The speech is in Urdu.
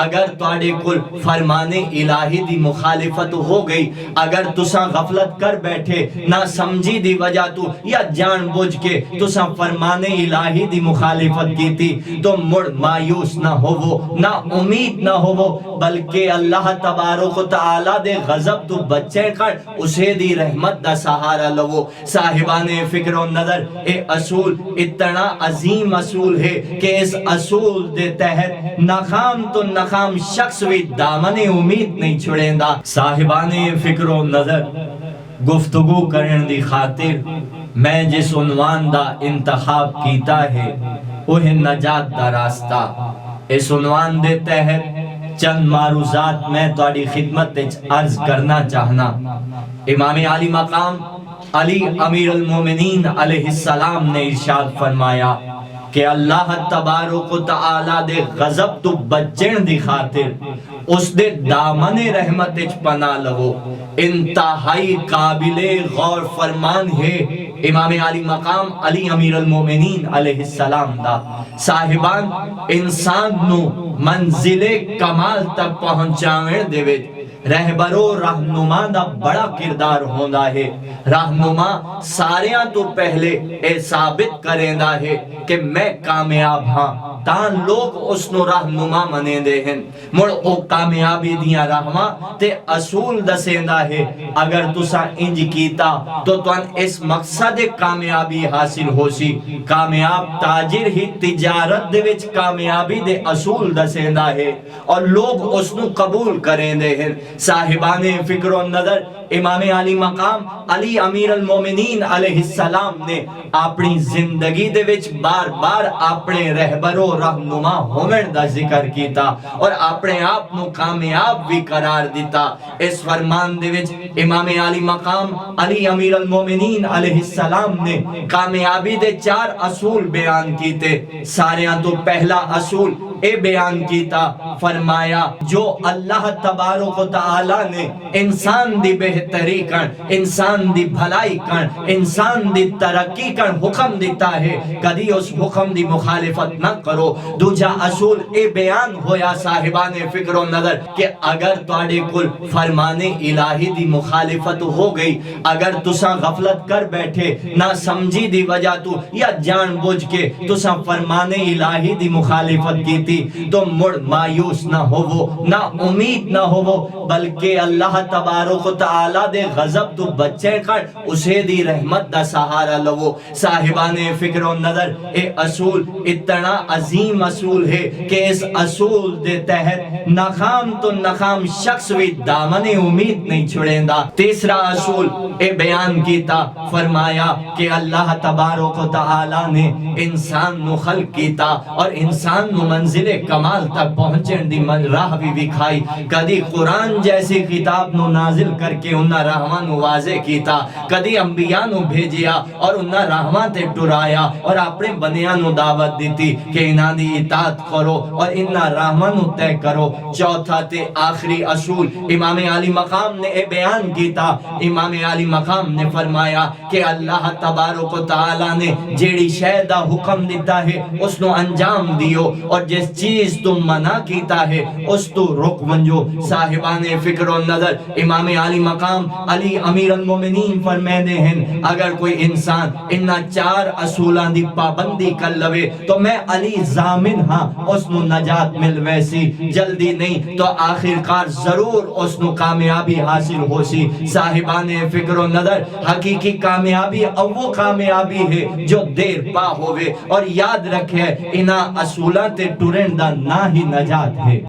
اگر تواڈے کول فرمان الہی دی مخالفت ہو گئی، اگر تساں غفلت کر بیٹھے نہ سمجھی دی وجہ تو یا جان بوجھ کے تساں فرمان الہی دی مخالفت کیتی تو مڑ مایوس نہ ہوو، نہ امید نہ ہوو، بلکہ اللہ تبارک و تعالی دے غضب تو بچے کر اسے دی رحمت دا سہارا لو۔ صاحبان فکر و نظر، اے اصول اتنا عظیم اصول ہے کہ اس اصول دے تحت ناکام تو ناکام شخص بھی دامن امید نہیں چھڑیں دا۔ صاحبان فکر و نظر، گفتگو کرن دی خاطر میں جس عنوان دا انتخاب کیتا ہے وہ ہے نجات دا راستہ۔ اس عنوان دے تحت چند معروضات میں تواڈی خدمت وچ عرض کرنا چاہنا۔ امام علی مقام علی امیر المومنین علیہ السلام نے ارشاد فرمایا کہ اللہ تبارک و تعالی دے غضب تو بچن دی خاطر اس دے دامن رحمت وچ پناہ لو۔ انتہائی قابل غور فرمان ہے امام علی مقام علی امیر المومنین علیہ السلام دا۔ صاحبان، انسان نو منزل کمال تک پہنچاویں دے وچ رہبر و رہنما دا بڑا کردار ہوندا ہے۔ رہنما ساریاں تو پہلے اے ثابت کریندا ہے کہ میں کامیاب ہاں، تاں لوگ اس نو رہنما منے دے ہیں۔ مڑ او کامیابی دیاں راہواں تے اصول دسیندا ہے۔ اگر تساں انج کیتا تو تن اس مقصد کامیابی حاصل ہو سی۔ کامیاب تاجر ہی تجارت دے وچ کامیابی دے اصول دسیندا ہے اور لوگ اس نو قبول کریں دے ہیں۔ صاحبان فکر و نظر، امام علی مقام علی امیر المومنین علیہ السلام نے اپنی زندگی دے وچ بار بار اپنے رہبر و رہنما ہومن دا ذکر کیتا اور اپنے آپ نو کامیاب بھی قرار دیتا۔ اس فرمان دے وچ امام علی مقام علی امیر المومنین علیہ السلام نے کامیابی دے 4 اصول بیان کیتے۔ ساریاں تو پہلا اصول اے بیان کیتا، فرمایا جو اللہ تبارک و تعالی نے انسان دی بہتری کن، انسان دی بھلائی کن، انسان دی ترقی کن حکم دیتا ہے، کدی اس حکم دی مخالفت نہ کرو۔ دوجا اصول اے بیان ہویا صاحبان فکر و نظر کہ اگر تواڈے کول فرمان الہی دی مخالفت ہو گئی، اگر تساں غفلت کر بیٹھے نہ سمجھی دی وجہ تو یا جان بوجھ کے تساں فرمان الہی دی مخالفت کیتی تو مڑ مایوس نہ ہوو، نہ امید نہ ہوو، بلکہ اللہ تبارک و تعالی دے غضب تو بچے کر اسے دی رحمت دا سہارا لو۔ صاحبان فکر و نظر، اے اصول اتنا عظیم اصول ہے کہ اس اصول دے تحت ناکام تو ناکام شخص بھی دامن امید نہیں چھڑیں دا۔ تیسرا اصول اے بیان کیتا، فرمایا کہ اللہ تبارک و تعالی نے انسان نو خلق کیتا اور انسان نو منزل کمال تک پہنچن دی راہ بھی دکھائی۔ کدی قرآن جیسی کتاب نو نازل کر کے انہاں راہواں نو واضح کیتا، کدی انبیاء نو بھیجیا اور انہاں راہواں تے ٹرایا اور اپنے بندیاں نو دعوت دیتی کہ انہاں دی اطاعت کرو اور انہاں راہواں نو طے کرو۔ چوتھا تے آخری اصول امام علی مقام نے اے بیان کیتا، امام علی مقام نے فرمایا کہ اللہ تبارک و تعالی نے جیڑی شے دا حکم دیتا ہے اس نو انجام دیو اور جس چیز تم منع کیتا ہے اس تو رک ونجو۔ صاحبان فکر و نظر، امام علی مقام علی امیر المومنین فرمیندے ہیں اگر کوئی انسان انہا 4 اصولان دی پابندی کر لوے تو میں علی ضامن ہاں اس نو نجات مل ویسی، جلدی نہیں تو آخر کار ضرور اس نو کامیابی حاصل ہو سی۔ صاحبان فکر و نظر، حقیقی کامیابی وہ کامیابی ہے جو دیر پا ہوئے اور یاد رکھے انہا اصولات ٹورن دا نہ ہی نجات ہے۔